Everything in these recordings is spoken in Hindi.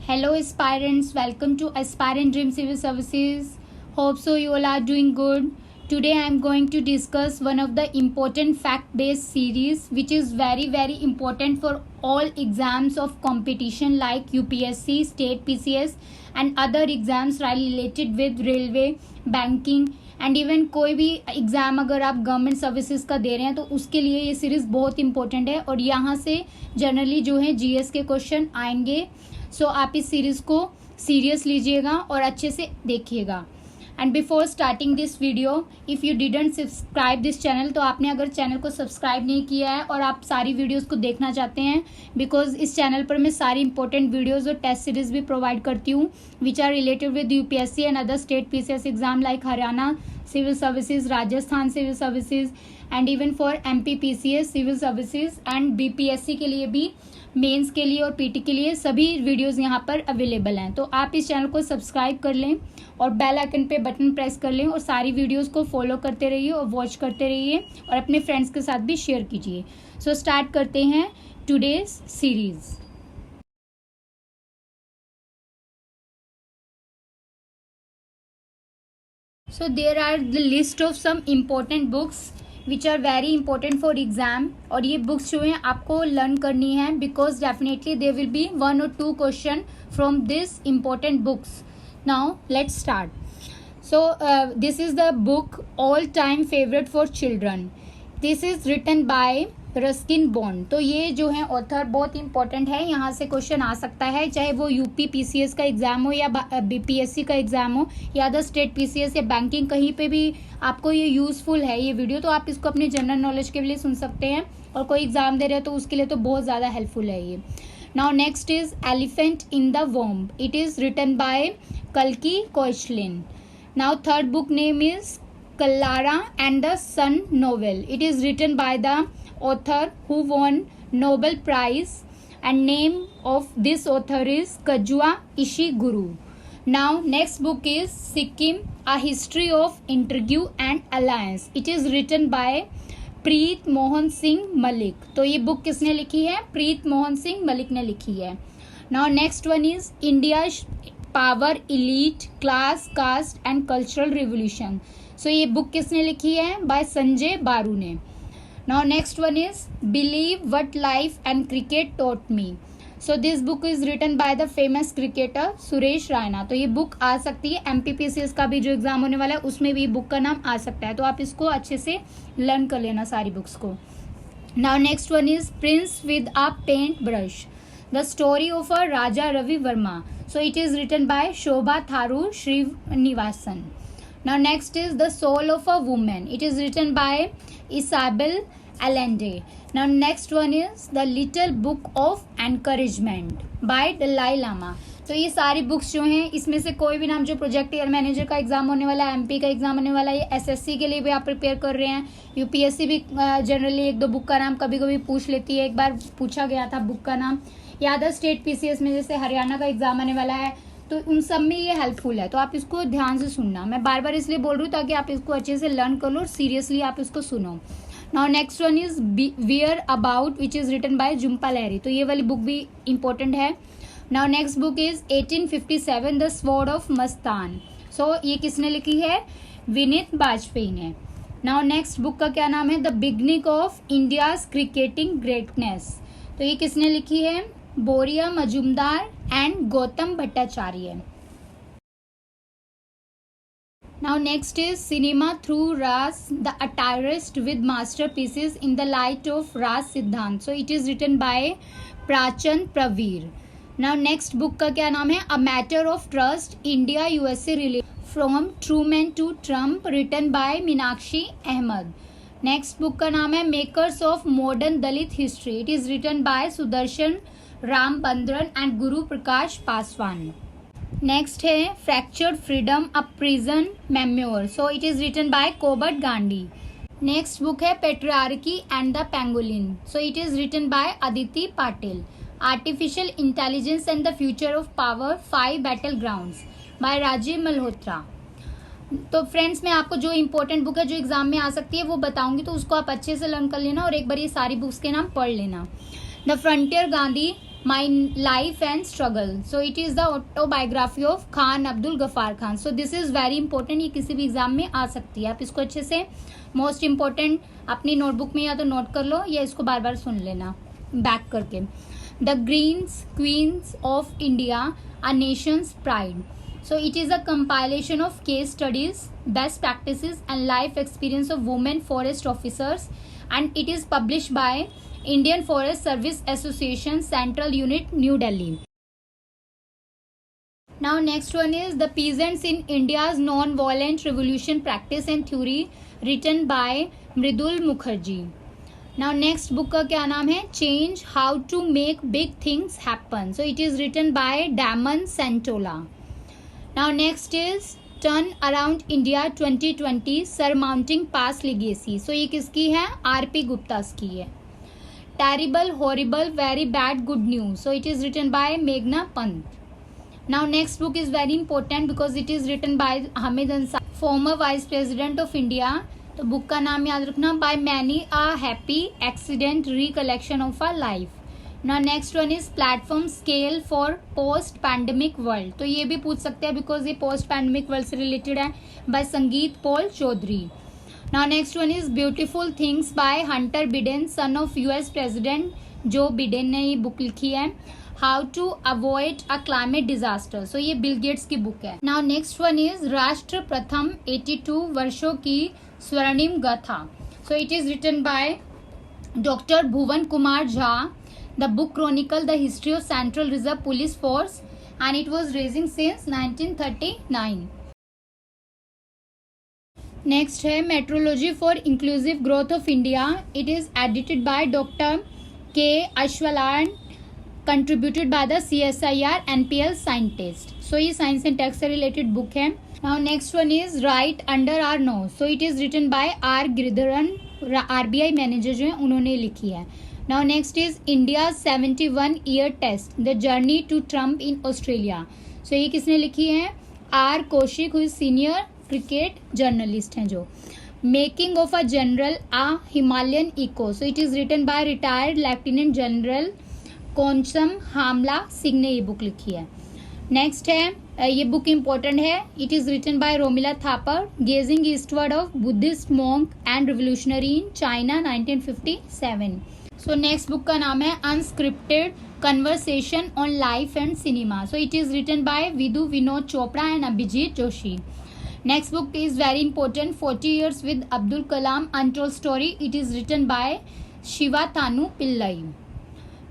Hello aspirants, welcome to Aspirant Dream Civil Services. Hope so you all are doing good. Today I am going to discuss one of the important fact based series which is very important for all exams of competition like UPSC, state PCS and other exams related with railway, banking and even कोई भी एग्ज़ाम अगर आप गवर्नमेंट सर्विसेज का दे रहे हैं तो उसके लिए ये सीरीज़ बहुत इंपॉर्टेंट है और यहाँ से जनरली जो है जीएस के क्वेश्चन आएंगे. सो आप इस सीरीज़ को सीरियस लीजिएगा और अच्छे से देखिएगा. And before starting this video, if you didn't subscribe this channel, तो आपने अगर चैनल को सब्सक्राइब नहीं किया है और आप सारी वीडियोस को देखना चाहते हैं, बिकॉज इस चैनल पर मैं सारी इंपॉर्टेंट वीडियोस और टेस्ट सीरीज भी प्रोवाइड करती हूँ which are related with UPSC and other state PCS exam like Haryana civil services, Rajasthan civil services and even for MP PCS civil services and BPSC के लिए भी, मेंस के लिए और पीटी के लिए सभी वीडियोस यहाँ पर अवेलेबल हैं. तो आप इस चैनल को सब्सक्राइब कर लें और बेल आइकन पे बटन प्रेस कर लें और सारी वीडियोस को फॉलो करते रहिए और वॉच करते रहिए और अपने फ्रेंड्स के साथ भी शेयर कीजिए. सो स्टार्ट करते हैं today's series. So there are the list of some important books which are very important for exam और ये books जो हैं आपको learn करनी है because definitely there will be 1 or 2 question from this important books. Now let's start. So this is the book all time favorite for children. This is written by Ruskin Bond. तो ये जो है ऑथर बहुत इंपॉर्टेंट है, यहाँ से क्वेश्चन आ सकता है चाहे वो यूपी पीसीएस का एग्जाम हो या बीपीएससी का एग्जाम हो या अदर स्टेट पीसीएस या बैंकिंग, कहीं पे भी आपको ये यूजफुल है ये वीडियो. तो आप इसको अपने जनरल नॉलेज के लिए सुन सकते हैं और कोई एग्जाम दे रहे हैं तो उसके लिए तो बहुत ज़्यादा हेल्पफुल है ये. Now next is elephant in the womb. It is written by कल्की Koechlin. Now third book name is Klara and the sun novel. It is written by the author who won Nobel Prize and name of this author is Kazuo Ishiguro. Now next book is Sikkim, A History of Intrigue and Alliance. It is written by प्रीत मोहन सिंह मलिक. तो ये बुक किसने लिखी है? प्रीत मोहन सिंह मलिक ने लिखी है. Now next one is India Power, Elite, Class, Caste and Cultural Revolution. So ये बुक किसने लिखी है? by संजय बारू ने. Now next one is Believe What Life and Cricket Taught Me. So this book is written by the famous cricketer Suresh Raina. तो ये बुक आ सकती है एमपीपीसीएस का भी जो एग्जाम होने वाला है उसमें भी बुक का नाम आ सकता है. तो आप इसको अच्छे से लर्न कर लेना सारी बुक्स को. Now next one is Prince with a Paint Brush. The Story of a Raja Ravi Verma. So it is written by Shobha Tharu Srinivasan. Now next is The Soul of a Woman. It is written by Isabel Allende. Now next one is The Little Book of Encouragement by Dalai Lama. तो ये सारी बुक्स जो हैं इसमें से कोई भी नाम जो प्रोजेक्ट ईयर मैनेजर का एग्जाम होने वाला है, एमपी का एग्जाम होने वाला है, ये एसएससी के लिए भी आप प्रिपेयर कर रहे हैं, यूपीएससी भी जनरली 1-2 बुक का नाम कभी कभी पूछ लेती है. एक बार पूछा गया था बुक का नाम. या अदर स्टेट पीसीएस में जैसे हरियाणा का एग्जाम आने वाला है तो उन सब में ये हेल्पफुल है. तो आप इसको ध्यान से सुनना. मैं बार बार इसलिए बोल रही हूँ ताकि आप इसको अच्छे से लर्न कर लो और सीरियसली आप इसको सुनो. Now next one is whereabouts which is written by Jhumpa Lahiri. तो ये वाली बुक भी इंपॉर्टेंट है. Now next book is 1857 the sword of Mastan. So ये किसने लिखी है? विनीत बाजपेयी ने. नाउ नेक्स्ट बुक का क्या नाम है? The beginning of India's cricketing greatness. तो ये किसने लिखी है? Boria Majumdar and Gautam Bhattacharya. Now next is Cinema Through Ras, the Atirist with Masterpieces in the Light of Ras Siddhant. So it is written by Prachand Praveer. Now next book का क्या नाम है? A Matter of Trust, India USA Relation from Truman to Trump, written by Meenakshi Ahmed. Next book का नाम है Makers of Modern Dalit History. It is written by Sudarshan Rambandran and Guru Prakash Paswan. Next है fractured freedom a prison memoir. So it is written by Kobad Ghandy. Next book है patriarchy and the pangolin. So it is written by Aditi Patil. Artificial intelligence and the future of power 5 battle grounds by Rajiv Malhotra. तो फ्रेंड्स मैं आपको जो इंपॉर्टेंट बुक है जो एग्जाम में आ सकती है वो बताऊंगी, तो उसको आप अच्छे से लर्न कर लेना और एक बार ये सारी बुक्स के नाम पढ़ लेना. The frontier Gandhi My Life and Struggle. So it is the autobiography of Khan Abdul Ghaffar Khan. So this is very important. ये किसी भी एग्जाम में आ सकती है. आप इसको अच्छे से मोस्ट इम्पोर्टेंट अपनी नोटबुक में या तो नोट कर लो या इसको बार बार सुन लेना बैक करके. The greens queens of India, a nation's pride. So it is a compilation of case studies, best practices and life experience of women forest officers, and it is published by Indian Forest Service Association, Central Unit, New Delhi. Now next one is The Peasants in India's Non-Violent Revolution Practice and Theory, written by Mridul Mukherjee. Now next book का क्या नाम है? Change, How to Make Big Things Happen. So it is written by Damon Santola. Now next is Turn Around India 2020, Surmounting Past Legacy. So ये किसकी है? R.P. गुप्तास की है. Terrible, Horrible, Very Bad, Good News. So it is written by Meghna Pant. Now next book is very important because it is written by Hamid Ansari, former Vice President of India. तो बुक का नाम याद रखना, By Many a Happy Accident, Recollection of a Life. Now next one is Platform Scale for Post Pandemic World. तो ये भी पूछ सकते हैं बिकॉज ये पोस्ट पैंडमिक वर्ल्ड से रिलेटेड है, by Sangeet Paul Choudary. Now next one is Beautiful Things by Hunter Biden, son of US President Joe Biden ने ये बुक लिखी है. How to Avoid a Climate Disaster. So ये बिल गेट्स की बुक है. Now next one is राष्ट्र प्रथम 82 वर्षों की स्वर्णिम गाथा. So it is written by Dr. Bhuvan Kumar Jha. The book chronicles the history of Central Reserve Police Force and it was raising since 1939. Next है Metrology for Inclusive Growth of India. It is edited by Dr. K. Ashwalan, contributed by the CSIR NPL scientist. So ये science and tech से related book है. Now next one is Right Under Our Nose. So it is written by R. Giridharan, RBI manager जो है उन्होंने लिखी है. Now next is India's 71-year test, the journey to Trump in Australia. So ये किसने लिखी है? R. Kaushik, who is senior cricket journalist हैं जो. Making of a General, a Himalayan Eco. So it is written by retired Lieutenant General कौनसम हामला Singh ने ये बुक लिखी है. नेक्स्ट है ये बुक इम्पोर्टेंट है. It is written by Romila Thapar, gazing eastward of Buddhist monk and revolutionary in China 1957. So next book का नाम है unscripted conversation on life and cinema. So it is written by Vidhu Vinod Chopra and Abhijat Joshi. Next book is very important, 40 years with Abdul Kalam untold story. It is written by Sivathanu Pillai.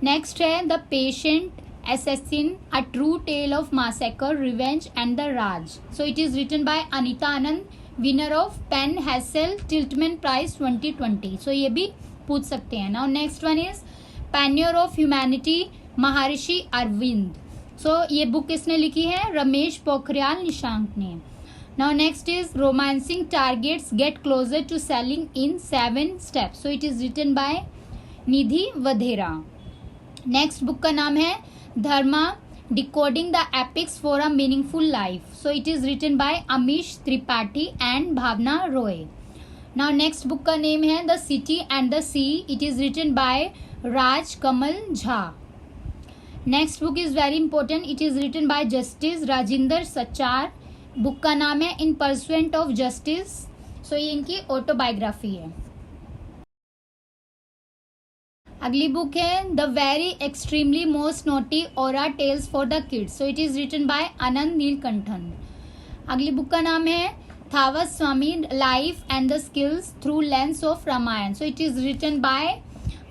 Next है the patient assassin, a true tale of massacre, revenge and the Raj. So it is written by Anita Anand, winner of Penn Hassel Tiltman Prize 2020. So ये भी पूछ सकते हैं. Now next one is Pioneer of Humanity, Maharshi Arvind. So ये बुक किसने लिखी है? रमेश पोखरियाल निशंक ने. Now next is Romancing Targets, Get Closer to Selling in 7 Steps. So it is written by Nidhi Vadhera. Next book का नाम है Dharma, decoding the epics for a meaningful life. So it is written by Amish Tripathi and Bhavna Roy. Now next book का नेम है the city and the sea. It is written by Raj Kamal Jha. Next book is very important. It is written by justice Rajindar Sachar. Book का नाम है in pursuant of justice. So ये इनकी ऑटोबायोग्राफी है. अगली बुक है the very extremely most naughty aura tales for the kids. So it is written by Anand Neelakantan. अगली बुक का नाम है थावत स्वामी, life and the skills through lens of Ramayana. So it is written by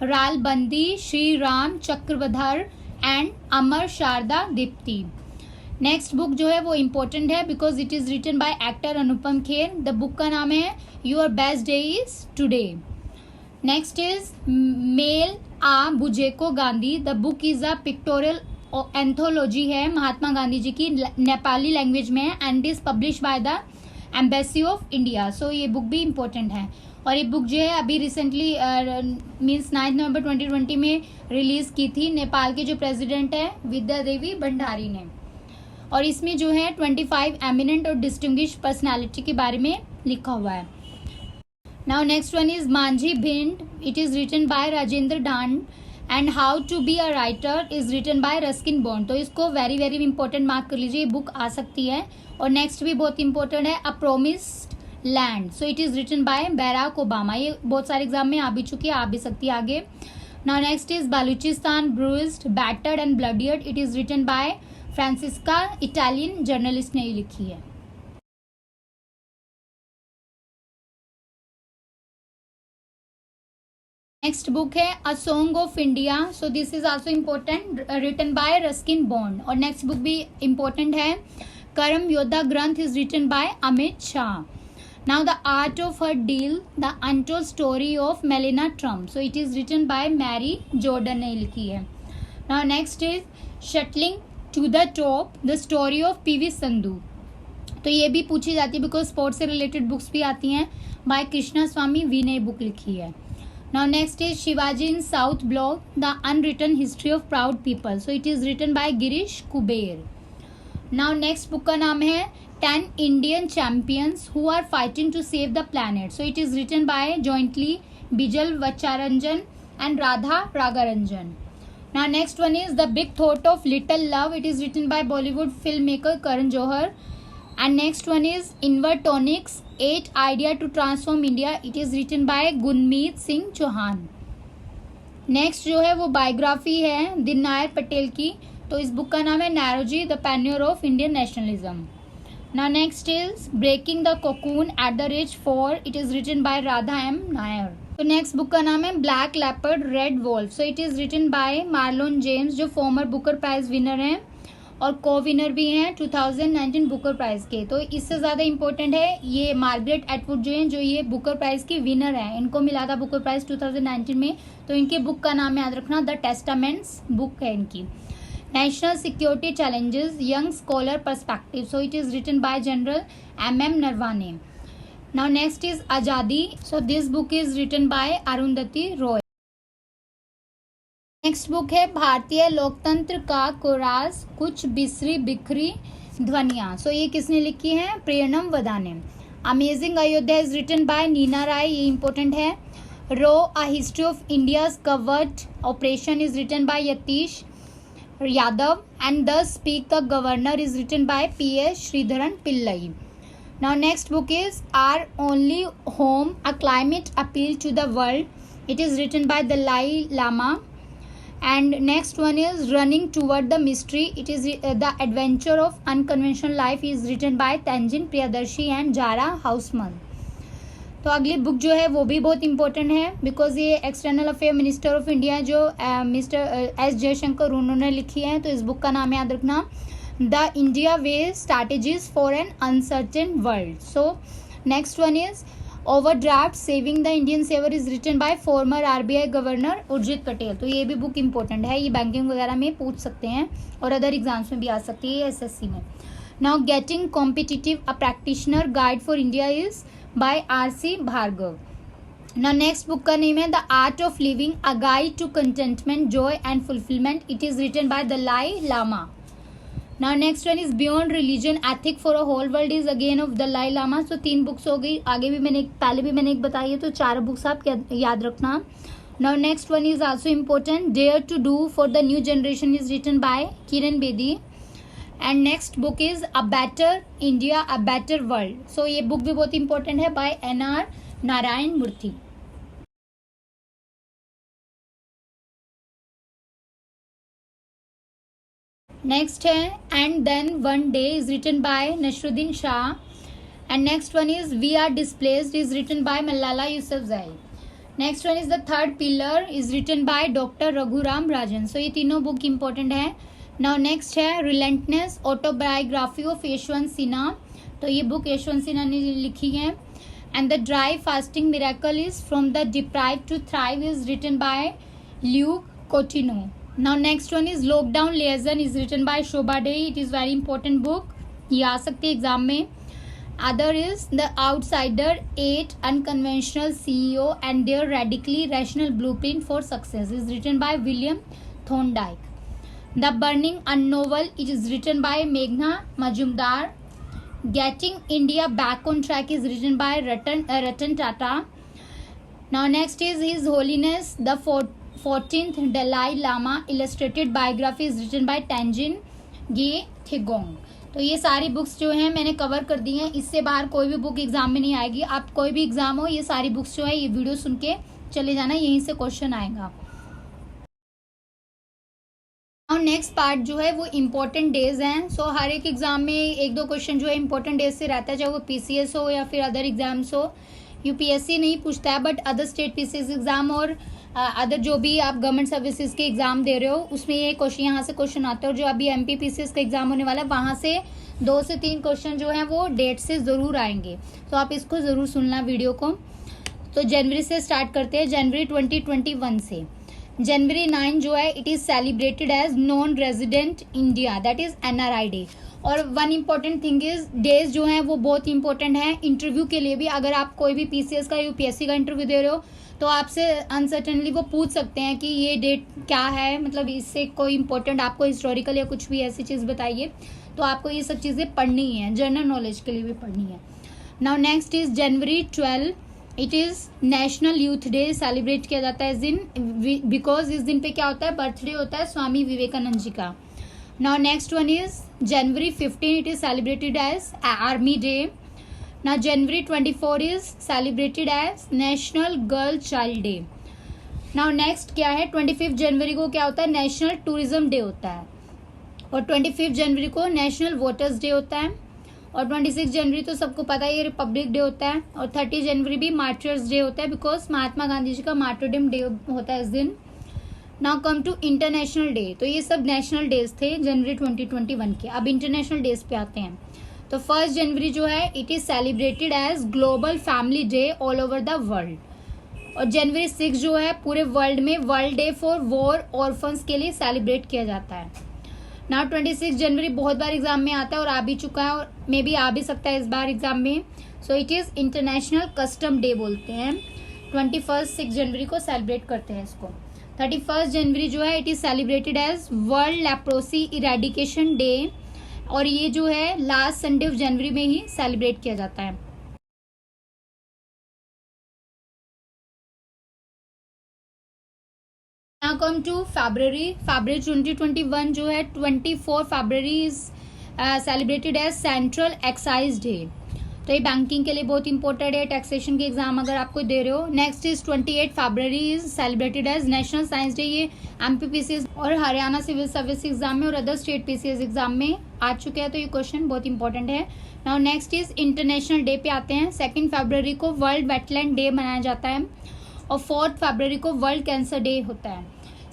राल बंदी, Shri Ram Chakradhar and Amar Sharda Dipti. Next book जो है वो इम्पोर्टेंट है because it is written by actor Anupam Kher. The book का नाम है your best day is today. Next is मेल आ बुजेको Gandhi. The book is a pictorial anthology है महात्मा गांधी जी की, नेपाली लैंग्वेज में है and is publish by the embassy of India. So ये बुक भी इम्पोर्टेंट है. और ये बुक जो है अभी रिसेंटली मीन्स 9 नवंबर 2020 में रिलीज की थी नेपाल के जो प्रेसिडेंट है विद्या देवी भंडारी ने. और इसमें जो है 25 एमिनेंट और डिस्टिंग्विश्ड पर्सनालिटी के बारे में लिखा हुआ है. Now next one is Manjhi Bhind. It is written by Rajendra Dand and how to be a writer is written by Ruskin Bond. तो इसको वेरी वेरी इंपॉर्टेंट मार्क कर लीजिए, ये बुक आ सकती है। और नेक्स्ट भी बहुत इंपॉर्टेंट है, a promised land, so it is written by Barack Obama. ये बहुत सारे एग्जाम में आ भी चुकी है, आ भी सकती है आगे। Now next is Balochistan bruised battered and bloodied, it is written by Francesca, Italian journalist ने लिखी है। नेक्स्ट बुक है a song of India, so this is also important, written by Ruskin Bond. और नेक्स्ट बुक भी इम्पोर्टेंट है, Karma Yoddha Granth is written by Amit Shah. Now the art of her deal, the untold story of Melania Trump, so it is written by Mary Jordan ने लिखी है। Now next is shuttling to the top, the story of PV Sandhu. तो ये भी पूछी जाती है बिकॉज स्पोर्ट्स से रिलेटेड बुक्स भी आती हैं, बाय कृष्णा स्वामी वी ने बुक लिखी है। Now next is Shivaji in South Block, The Unwritten History of Proud People. So it is written by Girish Kuber. Now next book का नाम है 10 Indian Champions Who Are Fighting to Save the Planet. So it is written by jointly Bijal Vacharanjan and Radha Ragaranjan. Now next one is The Big Thought of Little Love. It is written by Bollywood filmmaker Karan Johar. And next one is Invertonics 8 Idea to Transform India. It is written by Gunmeet Singh Chauhan. Next जो है वो बायोग्राफी है दीननायर पटेल की, तो इस बुक का नाम है Naoroji the pioneer of Indian nationalism. Now next is breaking the cocoon at the edge 4. It is written by Radha M Nair. तो नेक्स्ट बुक का नाम है black leopard red wolf. So it is written by Marlon James, जो फॉर्मर बुकर प्राइज विनर हैं और को विनर भी हैं 2019 बुकर प्राइज के. तो इससे ज़्यादा इंपॉर्टेंट है ये मार्गरेट एटवुड जो हैं, जो ये बुकर प्राइज की विनर हैं, इनको मिला था बुकर प्राइज 2019 में. तो इनके बुक का नाम याद रखना, द टेस्टामेंट्स बुक है इनकी. National security challenges young scholar perspective. So it is written by general MM Naravane. Now next is Azadi. So this book is written by Arundhati Roy. Next book है भारतीय लोकतंत्र का कोरास, कुछ बिसरी बिखरी ध्वनियाँ. सो ये किसने लिखी है? प्रियनम वदाने. Amazing Ayodhya is written by Neena Rai, ये इंपॉर्टेंट है. रो a history of India's covert operation is written by Yatish Yadav. And the speak the governor is written by PS Sreedharan Pillai. Now next book is our only home a climate appeal to the world. It is written by Dalai Lama. And next one is running toward the mystery. It is the adventure of unconventional life is written by Tanjin Priyadarshi and Jara Hausman. तो अगली बुक जो है वो भी बहुत इंपॉर्टेंट है बिकॉज ये external affair minister of India जो मिस्टर S जयशंकर उन्होंने लिखी है. तो इस बुक का नाम याद रखना, the India way strategies for an uncertain world. So next one is overdraft saving the Indian saver is written by former RBI governor Urjit Patel. तो ये भी बुक इंपॉर्टेंट है, ये बैंकिंग वगैरह में पूछ सकते हैं और अदर एग्जाम्स में भी आ सकती है, SSC में. Now getting competitive a practitioner guide for India is by RC Bhargava. Now next book का नेम है the art of living a guide to contentment joy and fulfilment. It is written by Dalai Lama. Now next one is beyond religion ethic for a whole world is again of Dalai Lama. So 3 books हो गई, आगे भी पहले भी मैंने एक बताई है, तो 4 बुक्स आप याद रखना. Now next one is also important, dare to do for the new generation is written by Kiran Bedi. And next book is a better India a better world. So ये बुक भी बहुत इंपॉर्टेंट है by NR Narayana Murthy. Next है and then one day is written by Naseeruddin Shah. And next one is we are displaced is written by Malala Yousafzai. Next one is the third pillar is written by doctor Raghuram Rajan. So ये तीनों बुक इंपॉर्टेंट है. नाउ नेक्स्ट है relentless autobiography of Yashwant Sinha. तो ये बुक यशवंत सिन्हा ने लिखी है. And the dry fasting miracle is from the deprived to thrive is written by Luke Coutinho. Now next one is Lockdown Liaison is written by Shobha Dey. It is very important book. ये आ सकती है एग्जाम में. Other is The Outsider 8 Unconventional CEO and Their Radically Rational Blueprint for Success is written by William Thorndike. The Burning Unnovel it is written by Meghna Majumdar. Getting India Back on Track is written by Ratan Tata. Now next is His Holiness the 14th Dalai Lama illustrated biography is written by Tenzin Geyche Tethong. तो ये सारी बुक्स जो हैं मैंने कवर कर दी हैं, इससे बाहर कोई भी बुक एग्जाम में नहीं आएगी। आप कोई भी एग्जाम हो, ये सारी बुक्स जो है ये वीडियो सुन के चले जाना, यहीं से क्वेश्चन आएगा। और नेक्स्ट पार्ट जो है वो इम्पोर्टेंट डेज हैं। सो हर एक एग्जाम में एक दो क्वेश्चन जो है इम्पोर्टेंट डेज से रहता है, चाहे वो पीसीएस हो या फिर अदर एग्जाम्स हो। यूपीएससी नहीं पूछता है, but other state PCS exam और अदर जो भी आप गवर्नमेंट सर्विसेज के एग्जाम दे रहे हो उसमें ये क्वेश्चन, यहाँ से क्वेश्चन आते हैं। और जो अभी एमपी पीसीएस का एग्जाम होने वाला है वहाँ से 2 से 3 क्वेश्चन जो हैं वो डेट से ज़रूर आएंगे, तो आप इसको ज़रूर सुनना वीडियो को। तो जनवरी से स्टार्ट करते हैं, जनवरी 2021 से। जनवरी 9 जो है it is celebrated as non resident India, that is NRI day. और one important thing is days जो हैं वो बहुत इंपॉर्टेंट है इंटरव्यू के लिए भी। अगर आप कोई भी पीसीएस का यूपीएससी का इंटरव्यू दे रहे हो तो आपसे अनसर्टनली वो पूछ सकते हैं कि ये डेट क्या है, मतलब इससे कोई इंपॉर्टेंट आपको हिस्टोरिकल या कुछ भी ऐसी चीज़ बताइए। तो आपको ये सब चीज़ें पढ़नी है, जनरल नॉलेज के लिए भी पढ़नी है। Now next is January 12, it is national youth day, celebrate किया जाता है इस दिन, बिकॉज इस दिन पे क्या होता है, बर्थडे होता है स्वामी विवेकानंद जी का। Now next one is January 15, it is celebrated as army day. Now January 24 is celebrated as National Girl Child Day. Now next क्या है, 25 जनवरी को क्या होता है, नेशनल टूरिज्म डे होता है। और 25 जनवरी को नेशनल वोटर्स डे होता है। और 26 जनवरी तो सबको पता है ये रिपब्लिक डे होता है। और 30 जनवरी भी मार्टर्स डे होता है, बिकॉज महात्मा गांधी जी का मार्टरडम डे होता है इस दिन। Now come to international day. तो ये सब नेशनल डेज थे जनवरी 2021 के। अब इंटरनेशनल डेज पे आते हैं। तो 1 जनवरी जो है it is celebrated as global family day all over the world. और जनवरी 6 जो है पूरे वर्ल्ड में world day for war orphans के लिए सेलिब्रेट किया जाता है। नाउ 26 जनवरी बहुत बार एग्जाम में आता है और आ भी चुका है और मे बी आ भी सकता है इस बार एग्जाम में। सो it is international custom day बोलते हैं। 6 जनवरी को सेलिब्रेट करते हैं इसको। 31 जनवरी जो है it is celebrated as world leprosy eradication day, और ये जो है लास्ट संडे ऑफ जनवरी में ही सेलिब्रेट किया जाता है। नाउ कम टू फरवरी 2021 जो है 24 फरवरी is celebrated as central excise day. तो ये बैंकिंग के लिए बहुत इंपॉर्टेंट है, टैक्सेशन के एग्जाम अगर आपको दे रहे हो। Next is 28 February is celebrated as national science day. ये एमपीपीसीएस और हरियाणा सिविल सर्विस एग्जाम में और अदर स्टेट पीसीएस एग्जाम में आ चुके हैं, तो ये क्वेश्चन बहुत इंपॉर्टेंट है। Now next is international day पे आते हैं। 2 फरवरी को वर्ल्ड वेटलैंड डे मनाया जाता है और 4 फरवरी को वर्ल्ड कैंसर डे होता है।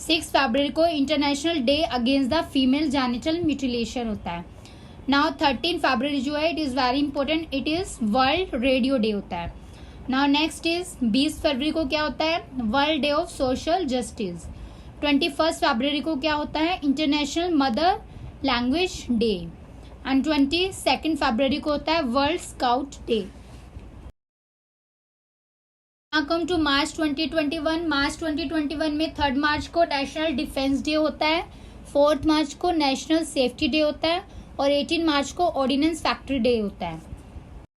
6 फरवरी को international day against the female genital mutilation होता है। नाउ 13 फरवरी जो है it is very important, it is world radio day होता है। नाउ नेक्स्ट इज 20 फरवरी को क्या होता है, world day of social justice. 21 फरवरी को क्या होता है, international mother language day. And 22 फरवरी को होता है world scout day. Now come to March 2021। मार्च 2021 में 3 मार्च को नेशनल डिफेंस डे होता है, 4 मार्च को नेशनल सेफ्टी डे होता है और 18 मार्च को ऑर्डिनेंस फैक्ट्री डे होता है।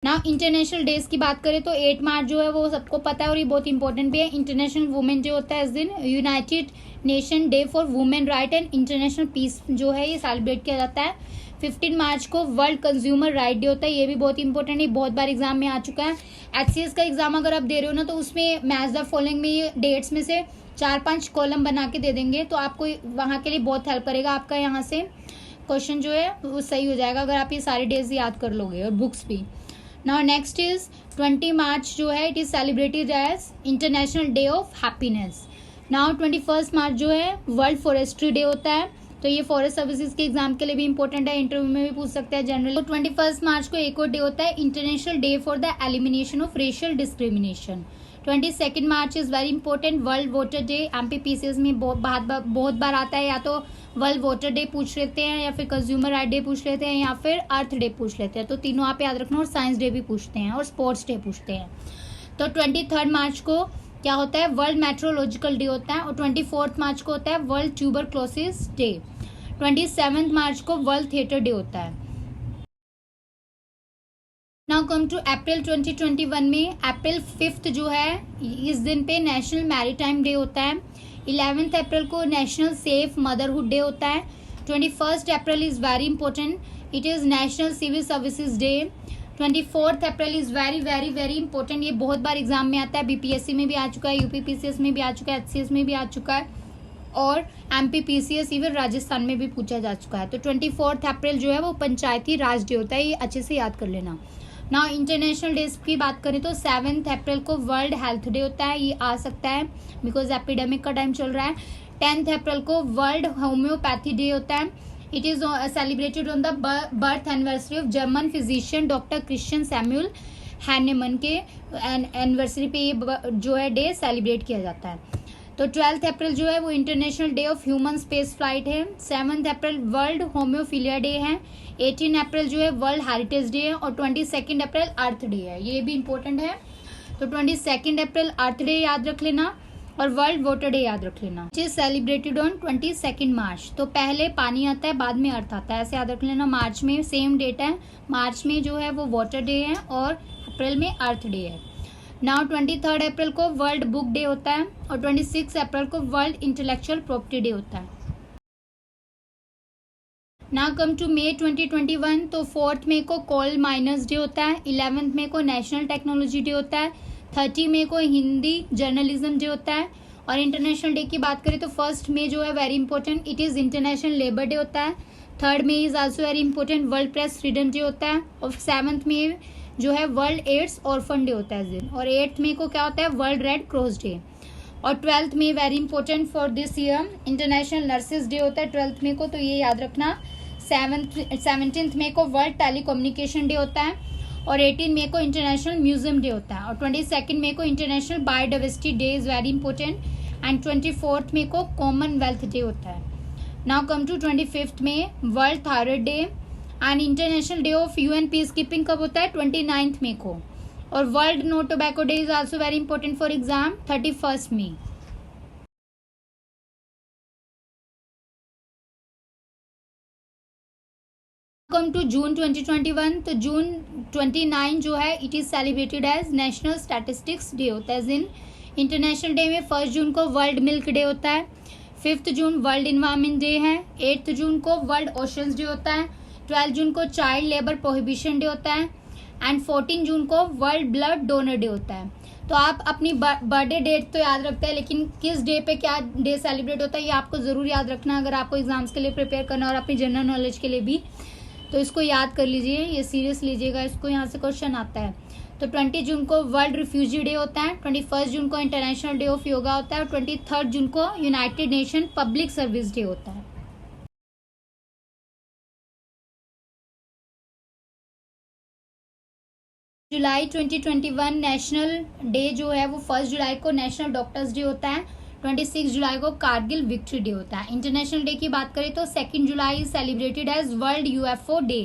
ना इंटरनेशनल डेज की बात करें तो 8 मार्च जो है वो सबको पता है और ये बहुत इंपॉर्टेंट भी है, इंटरनेशनल वुमेन डे होता है इस दिन। United Nation day for women right and international peace जो है ये सेलिब्रेट किया जाता है। 15 मार्च को वर्ल्ड कंज्यूमर राइट डे होता है, ये भी बहुत इंपॉर्टेंट है, बहुत बार एग्जाम में आ चुका है। HCS का एग्जाम अगर आप दे रहे हो ना तो उसमें मैच द फॉलोइंग में ये डेट्स में से 4-5 कॉलम बना के दे देंगे, तो आपको वहाँ के लिए बहुत हेल्प करेगा। आपका यहाँ से क्वेश्चन जो है वो सही हो जाएगा अगर आप ये सारे डेज याद कर लोगे और बुक्स भी। नाउ नेक्स्ट इज 20 मार्च जो है it is celebrated as international day of happiness. Now 21 मार्च जो है वर्ल्ड फॉरेस्ट्री डे होता है, तो ये फॉरेस्ट सर्विसेज के एग्जाम के लिए भी इंपॉर्टेंट है, इंटरव्यू में भी पूछ सकते हैं जनरल। तो 21 मार्च को एक और डे होता है international day for the elimination of racial discrimination. 22 March is very important world voter day. MPPCS में बहुत बार आता है, या तो वर्ल्ड वोटर डे पूछ लेते हैं या फिर कंज्यूमर राइट डे पूछ लेते हैं या फिर अर्थ डे पूछ लेते हैं, तो तीनों आप याद रखना। और साइंस डे भी पूछते हैं और स्पोर्ट्स डे पूछते हैं। तो 23 मार्च को क्या होता है, वर्ल्ड मेट्रोलॉजिकल डे होता है और 24 मार्च को होता है वर्ल्ड ट्यूबरक्लोसिस डे। 27 मार्च को वर्ल्ड थिएटर डे होता है। नाउ कम टू अप्रैल 2021 में अप्रैल 5 जो है इस दिन पे नेशनल मैरीटाइम डे होता है। 11 अप्रैल को नेशनल सेफ मदरहुड डे होता है। 21 April is very important, it is national civil services day. 24 April is very very very important, ये बहुत बार एग्जाम में आता है, बीपीएससी में भी आ चुका है, यूपीपीसीएस में भी आ चुका है, एचसीएस में भी आ चुका है और एमपीपीसीएस इवन राजस्थान में भी पूछा जा चुका है। तो 24 अप्रैल जो है वो पंचायती राज डे होता है, ये अच्छे से याद कर लेना। ना इंटरनेशनल डेज की बात करें तो 7 अप्रैल को वर्ल्ड हेल्थ डे होता है, ये आ सकता है बिकॉज एपिडेमिक का टाइम चल रहा है। 10 अप्रैल को वर्ल्ड होम्योपैथी डे होता है, it is celebrated on the birth anniversary of German physician doctor Christian Samuel Hahnemann के एनिवर्सरी पे ये जो है डे सेलिब्रेट किया जाता है। तो 12 अप्रैल जो है वो international day of human space flight है। 7 अप्रैल वर्ल्ड होम्योफीलिया डे है। 18 अप्रैल जो है वर्ल्ड हेरिटेज डे है और 22 अप्रैल अर्थ डे है, ये भी इंपॉर्टेंट है। तो 22 अप्रैल अर्थ डे याद रख लेना और वर्ल्ड वाटर डे याद रख लेना, विच इज सेलिब्रेटेड ऑन 22 मार्च। तो पहले पानी आता है, बाद में अर्थ आता है, ऐसे याद रख लेना। मार्च में सेम डेट है, मार्च में जो है वो वाटर डे है और अप्रैल में अर्थ डे है। नाउ 23 अप्रैल को वर्ल्ड बुक डे होता है और 26 अप्रैल को वर्ल्ड इंटेलेक्चुअल प्रॉपर्टी डे होता है। नाउ कम टू मई 2021, तो 4 मई को कोल माइनर्स डे होता है। 11 मई को नेशनल टेक्नोलॉजी डे होता है। 30 मई को हिंदी जर्नलिज्म डे होता है। और इंटरनेशनल डे की बात करें तो 1 मई जो है very important, it is international labour day होता है। 3 May is also very important, world press freedom day होता है। और 7 मई जो है वर्ल्ड एड्स ऑर्फन डे होता है इस दिन। और 8 मई को क्या होता है, वर्ल्ड रेड क्रॉस डे। और 12 मई very important for this year, international nurses day होता है 12 मई को, तो ये याद रखना। 17 मई को वर्ल्ड टेलीकम्युनिकेशन डे होता है और 18 मई को इंटरनेशनल म्यूजियम डे होता है। और 22 मई को international biodiversity day is very important and 24 मई को कॉमनवेल्थ डे होता है। Now come to 25 May, world thyroid day and international day of UN peacekeeping कब होता है, 29 मई को। और world no tobacco day is also very important for exam, 31 May. Come to June 2021, तो जून 29 जो है it is celebrated as national statistics day होता है। दिन इंटरनेशनल डे में 1 जून को वर्ल्ड मिल्क डे होता है। 5 जून वर्ल्ड इन्वायरमेंट डे है। 8 जून को वर्ल्ड ओशंस डे होता है। 12 जून को चाइल्ड लेबर प्रोहिबिशन डे होता है एंड 14 जून को वर्ल्ड ब्लड डोनर डे होता है। तो आप अपनी बर्थडे डेट तो याद रखते हैं, लेकिन किस डे पे क्या डे सेलिब्रेट होता है ये आपको ज़रूर याद रखना अगर आपको एग्जाम्स के लिए प्रिपेयर करना और अपनी जनरल नॉलेज के लिए भी। तो इसको याद कर लीजिए, ये सीरियस लीजिएगा, इसको यहाँ से क्वेश्चन आता है। तो 20 जून को वर्ल्ड रिफ्यूजी डे होता है। 21 जून को इंटरनेशनल डे ऑफ योगा होता है और 23 जून को United nation public service day होता है। जुलाई 2021 नेशनल डे जो है वो 1 जुलाई को नेशनल डॉक्टर्स डे होता है। 26 जुलाई को कारगिल विक्ट्री डे होता है। इंटरनेशनल डे की बात करें तो 2 July is celebrated as world UFO day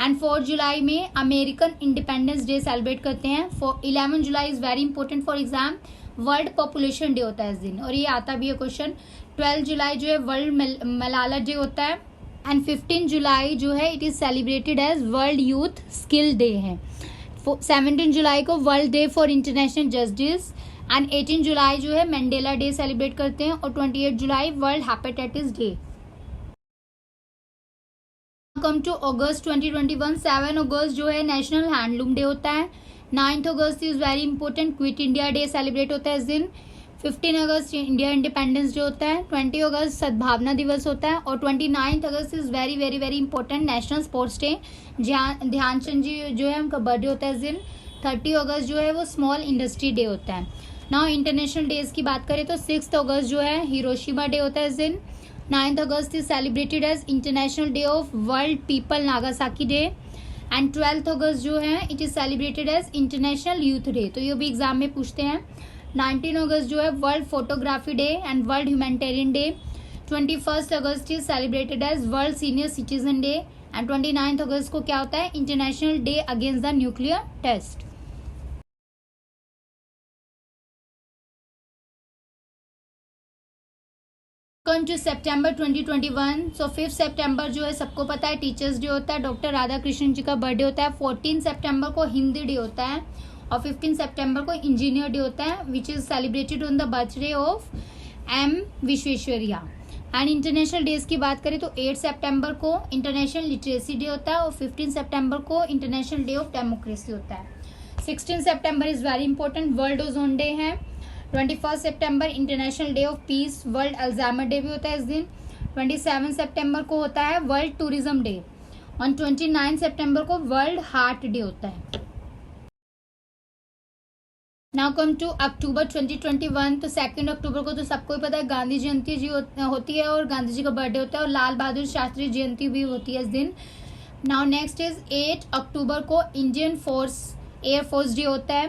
and 4 जुलाई में अमेरिकन इंडिपेंडेंस डे सेलिब्रेट करते हैं। 11 July is very important for exam, world population day होता है इस दिन और ये आता भी है क्वेश्चन। 12 जुलाई जो है वर्ल्ड मलाला डे होता है एंड 15 जुलाई जो है it is celebrated as world youth skill day है। 17 जुलाई को world day for international justice and 18 जुलाई जो है मंडेला डे सेलिब्रेट करते हैं और 28 जुलाई world hepatitis day. Come to अगस्त 2021, 7 अगस्त जो है नेशनल हैंडलूम डे होता है। 9 अगस्त is very important, quit India day celebrate होता है इस दिन। 15 अगस्त इंडिया इंडिपेंडेंस डे होता है। 20 अगस्त सद्भावना दिवस होता है और 29 August is very very very important national sports day, Dhyanchand ji जो है उनका बर्थडे होता है इस दिन। 30 अगस्त जो है वो स्मॉल इंडस्ट्री डे होता है। नाउ इंटरनेशनल डेज की बात करें तो 6 अगस्त जो है हिरोशिमा डे होता है इस दिन। 9 अगस्त is celebrated as international day of world people Nagasaki day and 12 अगस्त जो है it is celebrated as international youth day. तो ये भी एग्जाम में पूछते हैं। 19 अगस्त जो है world photography day and world humanitarian day. 21 अगस्त is celebrated as world senior citizen day and 29 अगस्त को क्या होता है, international day against the nuclear test. Come to सितंबर 2021, सो 5 सितंबर जो है सबको पता है टीचर्स डे होता है, डॉक्टर राधा कृष्णन जी का बर्थडे होता है। 14 सितंबर को हिंदी डे होता है और 15 सितंबर को इंजीनियर डे होता है which is celebrated on the birthday of M Visvesvaraya. And international days की बात करें तो 8 सितंबर को इंटरनेशनल लिटरेसी डे होता है और 15 सितंबर को इंटरनेशनल डे ऑफ डेमोक्रेसी होता है। 16 सितंबर is very important, world ozone day है। 21 सितंबर international day of peace, world Alzheimer day भी होता है इस दिन। 27 सितंबर को होता है वर्ल्ड टूरिज्म डे। ऑन 29 सितंबर को वर्ल्ड हार्ट डे होता है। नाउ कम टू अक्टूबर 2021। तो 2 अक्टूबर को तो सबको ही पता है गांधी जयंती जी होती है और गांधी जी का बर्थडे होता है, और लाल बहादुर शास्त्री जयंती भी होती है इस दिन। नाउ नेक्स्ट इज 8 अक्टूबर को इंडियन एयर फोर्स डे होता है,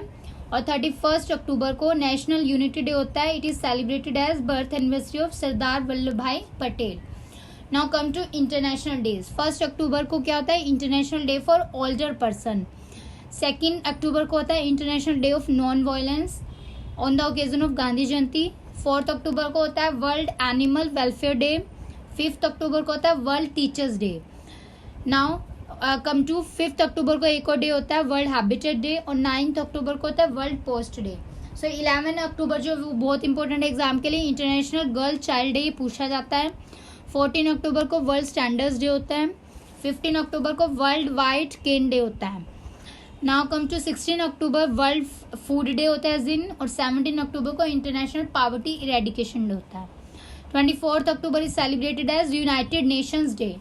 और 31 अक्टूबर को नेशनल यूनिटी डे होता है। It is celebrated as birth anniversary of Sardar Vallabhbhai Patel. Now come to international days. 1 अक्टूबर को क्या होता है, international day for older person. 2 अक्टूबर को होता है international day of non violence on the occasion of Gandhi Jayanti. 4 अक्टूबर को होता है वर्ल्ड एनिमल वेलफेयर डे। 5 अक्टूबर को होता है world teachers day. Now come to 5 अक्टूबर को एक और डे होता है वर्ल्ड हैबिटेट डे, और 9 अक्टूबर को होता है वर्ल्ड पोस्ट डे। सो 11 अक्टूबर जो वो बहुत इंपॉर्टेंट है एग्जाम के लिए, इंटरनेशनल गर्ल चाइल्ड डे पूछा जाता है। 14 अक्टूबर को वर्ल्ड स्टैंडर्ड्स डे होता है। 15 अक्टूबर को वर्ल्ड वाइट केन डे होता है। Now come to 16 October world food day होता है इस दिन, और 17 अक्टूबर को इंटरनेशनल पॉवर्टी इरेडिकेशन डे होता है। 24 October is celebrated as United Nations day.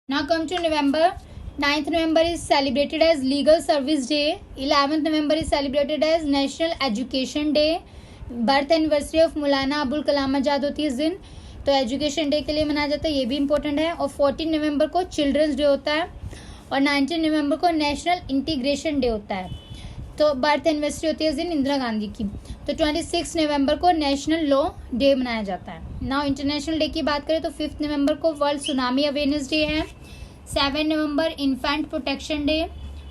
Now come to November. 9th November is celebrated as Legal Service Day. 11th November is celebrated as National Education Day. Birth anniversary of Maulana Abul Kalam Azad होती है इस दिन, तो एजुकेशन डे के लिए मनाया जाता है, ये भी इंपॉर्टेंट है। और 14 नवंबर को चिल्ड्रंस डे होता है, और 19 नवंबर को नेशनल इंटीग्रेशन डे होता है। तो बर्थ एनिवर्सरी होती है इस दिन इंदिरा गांधी की। तो 26 नवंबर को नेशनल लॉ डे मनाया जाता है। नाउ इंटरनेशनल डे की बात करें तो 5 नवंबर को वर्ल्ड सुनामी अवेयरनेस डे है। 7 नवंबर इन्फेंट प्रोटेक्शन डे।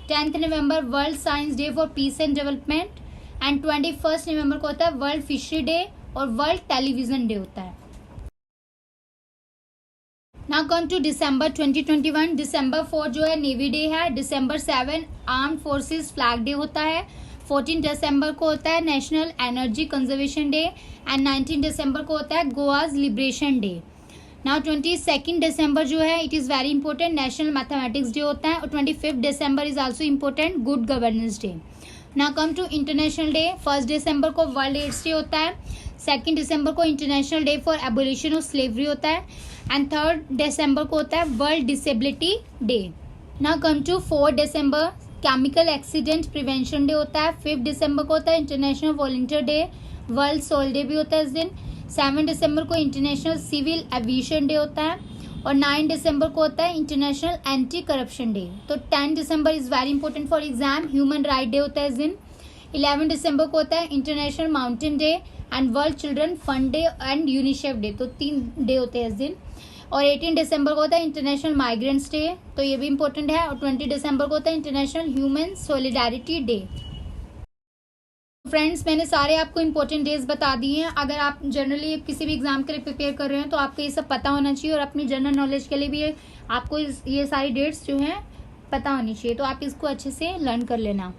10th नवंबर world science day for peace and development. And 21 नवंबर को होता है वर्ल्ड फिशरी डे और वर्ल्ड टेलीविजन डे होता है। नाउ कम टू दिसंबर 2021। दिसंबर 4 जो है नेवी डे है। दिसंबर 7 आर्म्ड फोर्सेस फ्लैग डे होता है। 14 दिसंबर को होता है national energy conservation day, and 19 दिसंबर को होता है गोवाज लिबरेशन डे। नाउ 22 दिसंबर जो है it is very important, national mathematics day होता है। और 25 दिसंबर is also important, good governance day. Now come to international day. 1 दिसंबर को वर्ल्ड एड्स डे होता है। 2 दिसंबर को international day for abolition of slavery होता है, एंड 3 दिसंबर को होता है world disability day. Now come to 4 दिसंबर केमिकल एक्सीडेंट प्रिवेंशन डे होता है। 5 दिसंबर को होता है international volunteer day, world soil day भी होता है इस दिन। 7 दिसंबर को इंटरनेशनल सिविल एविएशन डे होता है, और 9 दिसंबर को होता है इंटरनेशनल एंटी करप्शन डे। तो 10 दिसंबर is very important for exam, human right day होता है इस दिन। 11 दिसंबर को होता है international mountain day and world children fund day and UNICEF day, तो 3 डे होते हैं इस दिन। और 18 दिसंबर को होता है इंटरनेशनल माइग्रेंट्स डे, तो ये भी इंपॉर्टेंट है। और 20 दिसंबर को होता है international human solidarity day. Friends, मैंने सारे आपको इंपॉर्टेंट डेज बता दिए हैं। अगर आप जनरली किसी भी एग्जाम के लिए प्रिपेयर कर रहे हैं तो आपको ये सब पता होना चाहिए, और अपनी जनरल नॉलेज के लिए भी आपको ये सारी डेट्स जो हैं पता होनी चाहिए, तो आप इसको अच्छे से लर्न कर लेना।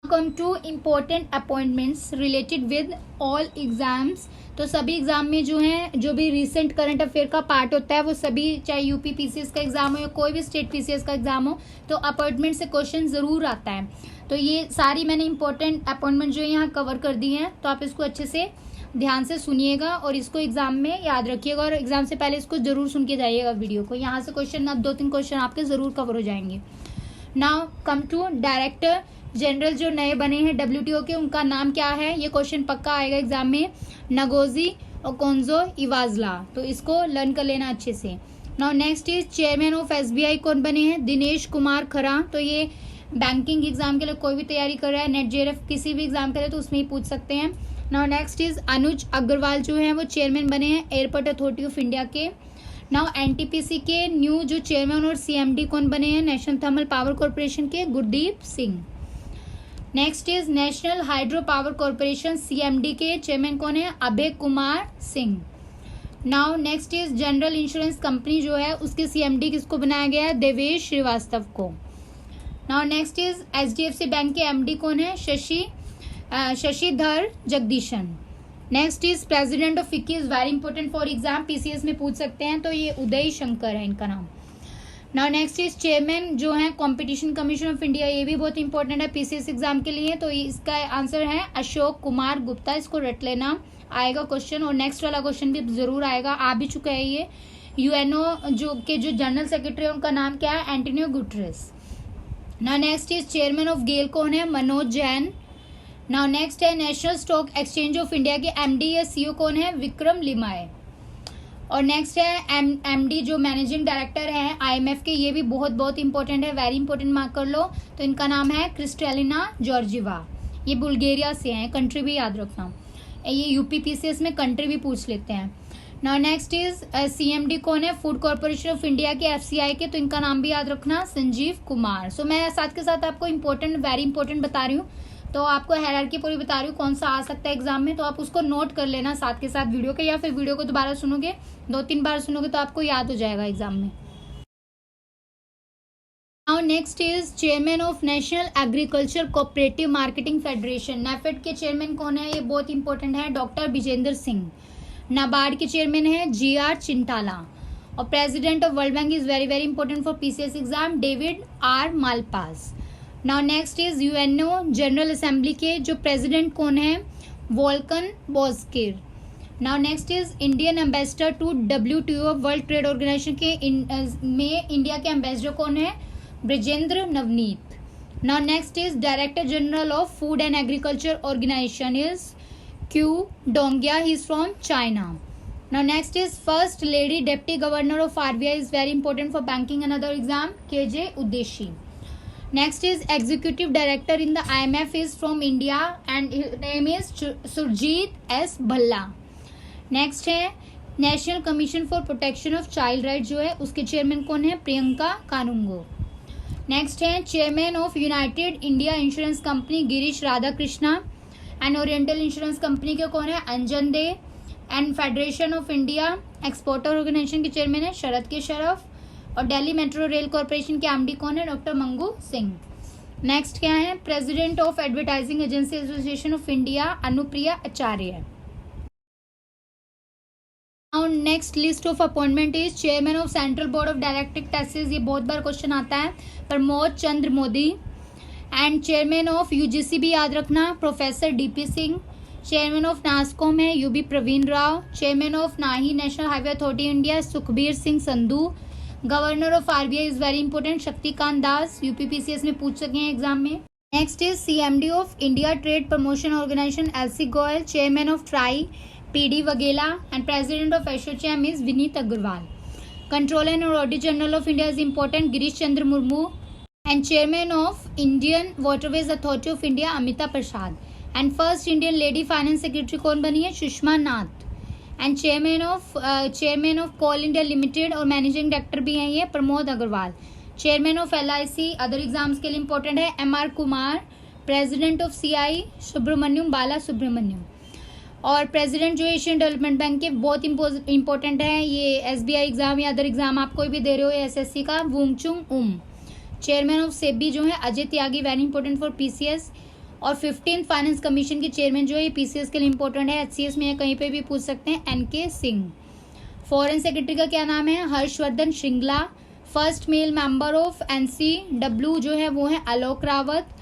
Come to important appointments related with all exams. तो सभी एग्जाम में जो है, जो भी रिसेंट करंट अफेयर का पार्ट होता है, वो सभी, चाहे यूपी पीसीएस का एग्जाम हो या कोई भी स्टेट पीसीएस का एग्जाम हो, तो अपॉइंटमेंट से क्वेश्चन जरूर आता है। तो ये सारी मैंने इंपॉर्टेंट अपॉइंटमेंट जो है यहाँ कवर कर दी हैं, तो आप इसको अच्छे से ध्यान से सुनिएगा और इसको एग्जाम में याद रखिएगा, और एग्जाम से पहले इसको जरूर सुन के जाइएगा वीडियो को। यहाँ से क्वेश्चन, अब 2-3 क्वेश्चन आपके जरूर कवर हो जाएंगे। Now come to director general जो नए बने हैं WTO के, उनका नाम क्या है, ये क्वेश्चन पक्का आएगा एग्जाम में। नगोजी ओकोंजो-इवेज़ला, तो इसको लर्न कर लेना अच्छे से। Now next is chairman of SBI कौन बने हैं, दिनेश कुमार खरा। तो ये बैंकिंग एग्जाम के लिए कोई भी तैयारी कर रहा है, नेट JRF किसी भी एग्जाम के लिए, तो उसमें ही पूछ सकते हैं। नाउ नेक्स्ट इज अनुज अग्रवाल जो है वो चेयरमैन बने हैं एयरपोर्ट अथॉरिटी ऑफ इंडिया के। नाउ NTPC के न्यू जो चेयरमैन और CMD कौन बने हैं, नेशनल थर्मल पावर कॉर्पोरेशन के Gurdeep Singh. Next is national hydro power corporation CMD के चेयरमैन कौन है, Abhay Kumar Singh. Now next is general insurance company जो है उसके CMD किसको बनाया गया है, देवेश श्रीवास्तव को। Now next is HDFC bank के MD कौन है? Shashidhar Jagdishan. Next is president of FICCI is very important for exam, PCS में पूछ सकते हैं, तो ये उदय शंकर है इनका नाम। नाउ नेक्स्ट इज चेयरमैन जो है कंपटीशन कमीशन ऑफ इंडिया, ये भी बहुत इंपॉर्टेंट है PCS एग्जाम के लिए, तो इसका आंसर है अशोक कुमार गुप्ता। इसको रट लेना, आएगा क्वेश्चन, और नेक्स्ट वाला क्वेश्चन भी जरूर आएगा, आ भी चुका है ये। UNO जो जनरल सेक्रेटरी है उनका नाम क्या है? Antonio Guterres. Now next is chairman of GAIL कौन है? मनोज जैन। नाउ नेक्स्ट है national stock exchange of India के MD या CEO कौन है? विक्रम लिमाय। और नेक्स्ट है MD जो मैनेजिंग डायरेक्टर है IMF के, ये भी बहुत बहुत इंपॉर्टेंट है, वेरी इंपॉर्टेंट, मार्क कर लो, तो इनका नाम है क्रिस्टेलिना जॉर्जिवा। ये बुल्गारिया से हैं, कंट्री भी याद रखना, ये UP PCS में कंट्री भी पूछ लेते हैं। नाउ नेक्स्ट इज CMD कौन है? फूड कॉर्पोरेशन ऑफ इंडिया के FCI के, तो इनका नाम भी याद रखना, संजीव कुमार। सो मैं साथ के साथ आपको इंपॉर्टेंट, वेरी इंपॉर्टेंट बता रही हूँ, तो आपको हायरार्की पूरी बता रही हूँ कौन सा आ सकता है एग्जाम में, तो आप उसको नोट कर लेना साथ के साथ वीडियो के, या फिर वीडियो को दोबारा सुनोगे, 2-3 बार सुनोगे तो आपको याद हो जाएगा एग्जाम में। Now next is chairman of national agriculture cooperative marketing federation, NAFED के चेयरमैन कौन है? ये बहुत इंपॉर्टेंट है, डॉक्टर विजेंद्र सिंह। नाबार्ड के चेयरमैन है GR चिंटाला। और president of world bank is very very important for PCS exam, David R Malpass. Now next is UNO general assembly के जो प्रेसिडेंट कौन है? Volkan Bozkir. Now next is Indian ambassador to WTO world trade organization के में इंडिया के एम्बेसडर कौन है? Brajendra Navnit. Now next is director general of food and agriculture organization is Q Dongya, he is from China. Now next is first lady deputy governor of RBI is very important for banking and other exam, KJ Udeshi. Next is executive director in the IMF is from India and his name is Surjit S Bhalla. Next है national commission for protection of child right, जो है उसके चेयरमैन कौन है? प्रियंका कानुंगो। नेक्स्ट है chairman of united India insurance company Girish Radhakrishna, and oriental insurance company के कौन है? Anjan Dey. And federation of India exporter organization के चेयरमैन है शरद के शरफ। और दिल्ली मेट्रो रेल कॉर्पोरेशन के MD कौन है? डॉक्टर मंगू सिंह। नेक्स्ट क्या है? President of advertising agency association of India Anupriya Acharya. Now next list of appointment is chairman of central board of direct taxes, ये बहुत बार क्वेश्चन आता है, Pramod Chandra Modi. And chairman of UGC भी याद रखना, professor DP Singh. Chairman of Nasscom है UB Praveen Rao. Chairman of NHAI national highway authority India Sukhbir Singh Sandhu. Governor of RBI is very important, Shaktikanta Das, UP PCS में पूछ सके हैं एग्जाम में। Next is CMD of India trade promotion organization LC Goyal. Chairman of TRAI PD Vaghela. And president of ASSOCHAM is Vineet Agarwal. Controller and auditor general of India is important, Girish Chandra Murmu. And chairman of Indian waterways authority of India Amita Prasad. And first Indian lady finance secretary कौन बनी है? Sushma Nath. And chairman of coal India limited और मैनेजिंग डायरेक्टर भी हैं ये Pramod Agarwal. Chairman of LIC other exams के लिए इंपॉर्टेंट है MR Kumar. President of CI Subramaniam Balasubramaniam. और प्रेसिडेंट जो एशियन डेवलपमेंट बैंक के बहुत इंपॉर्टेंट है, ये SBI एग्जाम या अदर एग्जाम आप कोई भी दे रहे हो SSC का, वुंगचुंग उम। चेयरमैन ऑफ सेबी जो है Ajay Tyagi, very important for PCS। और 15th फाइनेंस कमीशन के चेयरमैन जो है PCS के लिए इंपॉर्टेंट है, HCS में कहीं पे भी पूछ सकते हैं, NK सिंह। फॉरेन सेक्रेटरी का क्या नाम है? Harshvardhan Shringla. First male member of NCW जो है वो है Alok Rawat.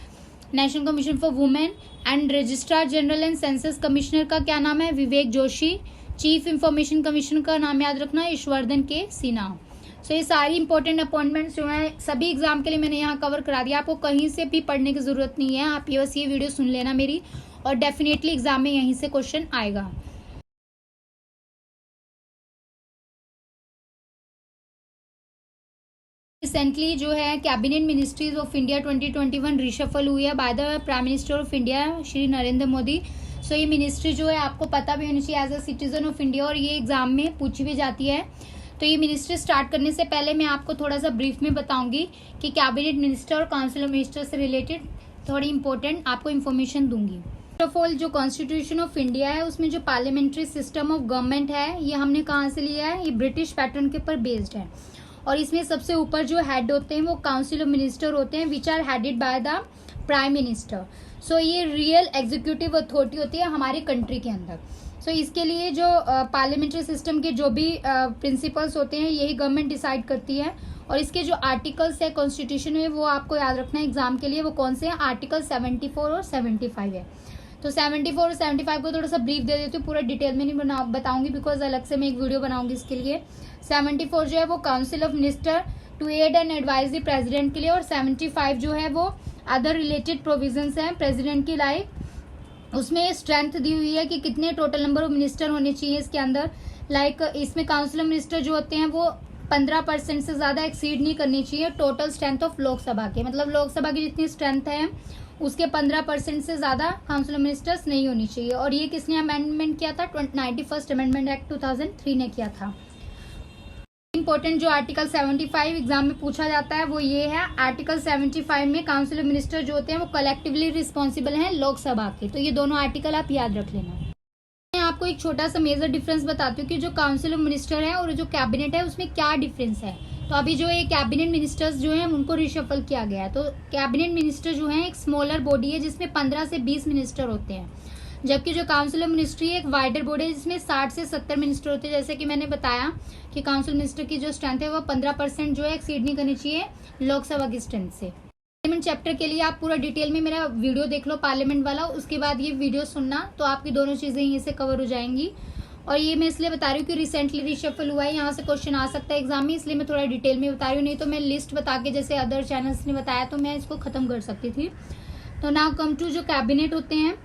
National commission for women. And registrar general and census commissioner का क्या नाम है? Vivek Joshi. Chief information commissioner का नाम याद रखना, यशवर्धन के सिन्हा। सो ये सारी इंपॉर्टेंट अपॉइंटमेंट्स जो है सभी एग्जाम के लिए मैंने यहाँ कवर करा दिया, आपको कहीं से भी पढ़ने की जरूरत नहीं है, आप ये बस ये वीडियो सुन लेना मेरी, और डेफिनेटली एग्जाम में यहीं से क्वेश्चन आएगा। रिसेंटली जो है cabinet ministries of India 2021 reshuffle हुई है by the prime minister of India Shri Narendra Modi. So ये मिनिस्ट्री जो है आपको पता भी होनी चाहिए as a citizen of India, और ये एग्जाम में पूछी भी जाती है। तो ये मिनिस्ट्री स्टार्ट करने से पहले मैं आपको थोड़ा सा ब्रीफ में बताऊंगी कि कैबिनेट मिनिस्टर और काउंसिल ऑफ मिनिस्टर से रिलेटेड थोड़ी इंपॉर्टेंट आपको इन्फॉर्मेशन दूंगी। फर्स्ट ऑफ ऑल जो कॉन्स्टिट्यूशन ऑफ इंडिया है उसमें जो पार्लियामेंट्री सिस्टम ऑफ गवर्नमेंट है ये हमने कहाँ से लिया है? ये ब्रिटिश पैटर्न के ऊपर बेस्ड है। और इसमें सबसे ऊपर जो हेड होते हैं वो काउंसिल ऑफ मिनिस्टर होते हैं which are headed by the prime minister. So ये रियल एग्जीक्यूटिव अथॉरिटी होती है हमारी कंट्री के अंदर। सो इसके लिए जो पार्लियामेंट्री सिस्टम के जो भी प्रिंसिपल्स होते हैं यही गवर्नमेंट डिसाइड करती है। और इसके जो आर्टिकल्स है कॉन्स्टिट्यूशन में वो आपको याद रखना है एग्जाम के लिए, वो कौन से हैं, आर्टिकल 74 और 75 है। तो 74 और 75 को थोड़ा सा ब्रीफ दे देती हूँ, पूरा डिटेल में नहीं बताऊंगी बिकॉज अलग से मैं एक वीडियो बनाऊंगी इसके लिए। 74 जो है वो council of minister to aid and advise the president के लिए, और 75 जो है वो अदर रिलेटेड प्रोविजंस हैं प्रेसिडेंट की लाइक उसमें स्ट्रेंथ दी हुई है कि कितने टोटल नंबर ऑफ मिनिस्टर होने चाहिए इसके अंदर। लाइक इसमें काउंसिल ऑफ मिनिस्टर जो होते हैं वो 15% से ज्यादा एक्सीड नहीं करनी चाहिए टोटल स्ट्रेंथ ऑफ लोकसभा के, मतलब लोकसभा की जितनी स्ट्रेंथ है उसके 15% से ज्यादा काउंसिल ऑफ मिनिस्टर्स नहीं होनी चाहिए। और ये किसने अमेंडमेंट किया था, 91st अमेंडमेंट एक्ट 2003 ने किया था। इंपॉर्टेंट जो आर्टिकल 75 एग्जाम में पूछा जाता है वो ये है, आर्टिकल 75 में काउंसिल ऑफ मिनिस्टर जो होते हैं वो कलेक्टिवली रिस्पॉन्सिबल हैं लोकसभा के। तो ये दोनों आर्टिकल आप याद रख लेना। मैं आपको एक छोटा सा मेजर डिफरेंस बताती हूँ कि जो काउंसिल ऑफ मिनिस्टर है और जो कैबिनेट है उसमें क्या डिफरेंस है। तो अभी जो ये कैबिनेट मिनिस्टर्स जो हैं उनको रिशफल किया गया है। तो कैबिनेट मिनिस्टर जो है एक स्मॉलर बॉडी है जिसमें 15 से 20 मिनिस्टर होते हैं, जबकि जो काउंसिल ऑफ मिनिस्ट्री एक वाइडर बॉडी है जिसमें 60 से 70 मिनिस्टर होते हैं। जैसे कि मैंने बताया कि काउंसिल मिनिस्टर की जो स्ट्रेंथ है वो 15% जो है एक्सीड नहीं करनी चाहिए लोकसभा की स्ट्रेंथ से। पार्लियामेंट चैप्टर के लिए आप पूरा डिटेल में मेरा वीडियो देख लो पार्लियामेंट वाला, उसके बाद ये वीडियो सुनना तो आपकी दोनों चीजें यहीं से कवर हो जाएंगी। और ये मैं इसलिए बता रही हूँ कि रिसेंटली रिशफल हुआ है, यहाँ से क्वेश्चन आ सकता है एग्जाम में, इसलिए मैं थोड़ा डिटेल में बता रही हूँ, नहीं तो मैं लिस्ट बता के जैसे अदर चैनल्स ने बताया तो मैं इसको खत्म कर सकती थी। तो नाउ कम टू जो कैबिनेट होते हैं,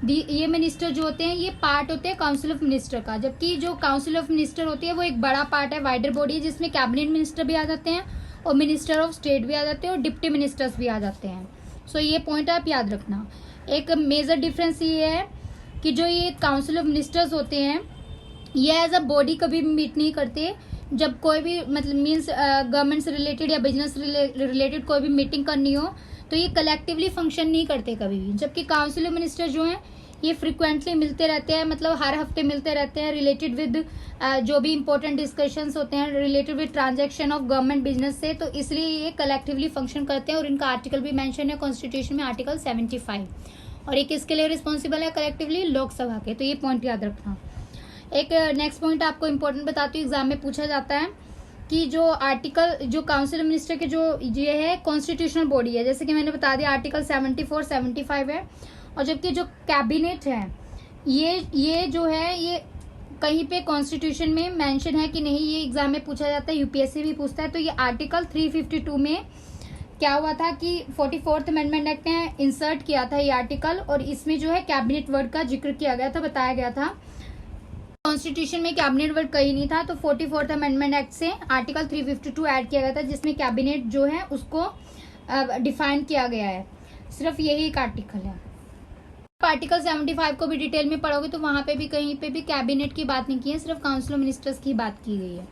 ये मिनिस्टर जो होते हैं ये पार्ट होते हैं काउंसिल ऑफ मिनिस्टर का, जबकि जो काउंसिल ऑफ मिनिस्टर होती है वो एक बड़ा पार्ट है, वाइडर बॉडी है जिसमें कैबिनेट मिनिस्टर भी आ जाते हैं और मिनिस्टर ऑफ स्टेट भी आ जाते हैं और डिप्टी मिनिस्टर्स भी आ जाते हैं। सो ये पॉइंट आप याद रखना। एक मेजर डिफरेंस ये है कि जो ये काउंसिल ऑफ मिनिस्टर्स होते हैं ये एज अ बॉडी कभी भी मीट नहीं करते। जब कोई भी मतलब मीन्स गवर्नमेंट से रिलेटेड या बिजनेस रिलेटेड कोई भी मीटिंग करनी हो तो ये कलेक्टिवली फंक्शन नहीं करते कभी भी, जबकि काउंसिल ऑफ मिनिस्टर जो हैं ये फ्रिक्वेंटली मिलते रहते हैं, मतलब हर हफ्ते मिलते रहते हैं रिलेटेड विद जो भी इंपॉर्टेंट डिस्कशंस होते हैं related with transaction of government business से, तो इसलिए ये कलेक्टिवली फंक्शन करते हैं। और इनका आर्टिकल भी मेंशन है कॉन्स्टिट्यूशन में, आर्टिकल 75, और ये किसके लिए रिस्पॉन्सिबल है कलेक्टिवली, लोकसभा के। तो ये पॉइंट याद रखना। एक नेक्स्ट पॉइंट आपको इम्पोर्टेंट बताती हूँ, एग्जाम में पूछा जाता है कि जो आर्टिकल जो काउंसिल मिनिस्टर के जो ये है कॉन्स्टिट्यूशनल बॉडी है, जैसे कि मैंने बता दिया आर्टिकल 74 75 है। और जबकि जो कैबिनेट है ये जो है ये कहीं पे कॉन्स्टिट्यूशन में मेंशन है कि नहीं, ये एग्जाम में पूछा जाता है, यूपीएससी भी पूछता है। तो ये आर्टिकल 352 में क्या हुआ था कि 44th अमेंडमेंट एक्ट ने इंसर्ट किया था ये आर्टिकल, और इसमें जो है कैबिनेट वर्ड का जिक्र किया गया था, बताया गया था। कॉन्स्टिट्यूशन में कैबिनेट वर्ड कहीं नहीं था, तो 44th अमेंडमेंट एक्ट से आर्टिकल 352 ऐड किया गया था जिसमें कैबिनेट जो है उसको डिफाइन किया गया है। सिर्फ यही एक आर्टिकल है। आर्टिकल 75 को भी डिटेल में पढ़ोगे तो वहां पे भी कहीं पे भी कैबिनेट की बात नहीं की है, सिर्फ काउंसिल ऑफ मिनिस्टर्स की बात की गई है।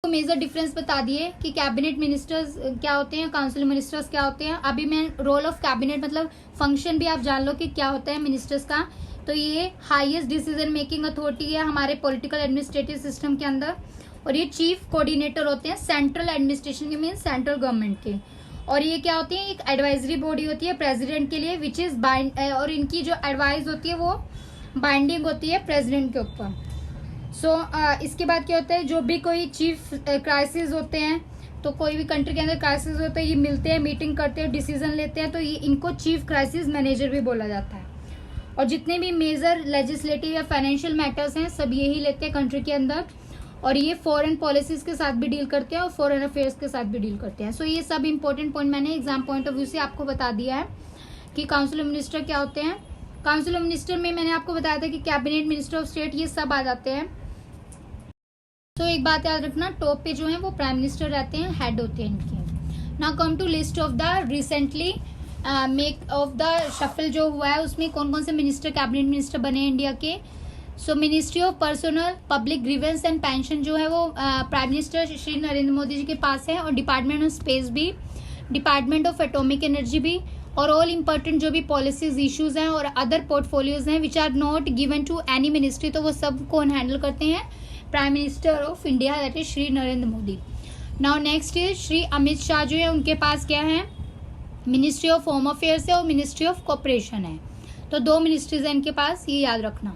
तो मेजर डिफरेंस बता दिए कि कैबिनेट मिनिस्टर्स क्या होते हैं, काउंसिल मिनिस्टर्स क्या होते हैं। अभी मैं रोल ऑफ कैबिनेट मतलब फंक्शन भी आप जान लो कि क्या होता है मिनिस्टर्स का। तो ये हाईएस्ट डिसीजन मेकिंग अथॉरिटी है हमारे पॉलिटिकल एडमिनिस्ट्रेटिव सिस्टम के अंदर, और ये चीफ कोऑर्डिनेटर होते हैं सेंट्रल एडमिनिस्ट्रेशन के, मीन सेंट्रल गवर्नमेंट के। और ये क्या होती है, एक एडवाइजरी बॉडी होती है प्रेसिडेंट के लिए विच इज बाइंड, और इनकी जो एडवाइस होती है वो बाइंडिंग होती है प्रेसिडेंट के ऊपर। सो इसके बाद क्या होता है, जो भी कोई चीफ क्राइसिस होते हैं, तो कोई भी कंट्री के अंदर क्राइसिस होते हैं, ये मिलते हैं, मीटिंग करते हैं, डिसीजन लेते हैं, तो ये इनको चीफ क्राइसिस मैनेजर भी बोला जाता है। और जितने भी मेजर लेजिस्लेटिव या फाइनेंशियल मैटर्स हैं सब यही लेते हैं कंट्री के अंदर, और ये फॉरेन पॉलिसीज के साथ भी डील करते हैं और फॉरेन अफेयर्स के साथ भी डील करते हैं। सो ये सब इंपॉर्टेंट पॉइंट मैंने एग्जाम पॉइंट ऑफ व्यू से आपको बता दिया है कि काउंसिल ऑफ मिनिस्टर क्या होते हैं। काउंसिल ऑफ मिनिस्टर में मैंने आपको बताया था कि कैबिनेट, मिनिस्टर ऑफ स्टेट, ये सब आ जाते हैं। तो एक बात याद रखना, टॉप पे जो है वो प्राइम मिनिस्टर रहते हैं, हेड होते हैं इनके। Now come to list of the recently make of the shuffle जो हुआ है उसमें कौन कौन से मिनिस्टर कैबिनेट मिनिस्टर बने हैं इंडिया के। सो ministry of personnel public grievance and pension जो है वो प्राइम मिनिस्टर श्री नरेंद्र मोदी जी के पास है, और डिपार्टमेंट ऑफ स्पेस भी, डिपार्टमेंट ऑफ एटॉमिक एनर्जी भी, और ऑल इम्पोर्टेंट जो भी पॉलिसीज इश्यूज हैं और अदर पोर्टफोलियोज हैं which are not given to any ministry, तो वो सब कौन हैंडल करते हैं, prime minister of India that is Shri Narendra Modi. Now next is Shri Amit Shah जो है उनके पास क्या है, मिनिस्ट्री ऑफ होम अफेयर्स है और मिनिस्ट्री ऑफ कॉपरेशन है। तो 2 मिनिस्ट्रीज है इनके पास, ये याद रखना।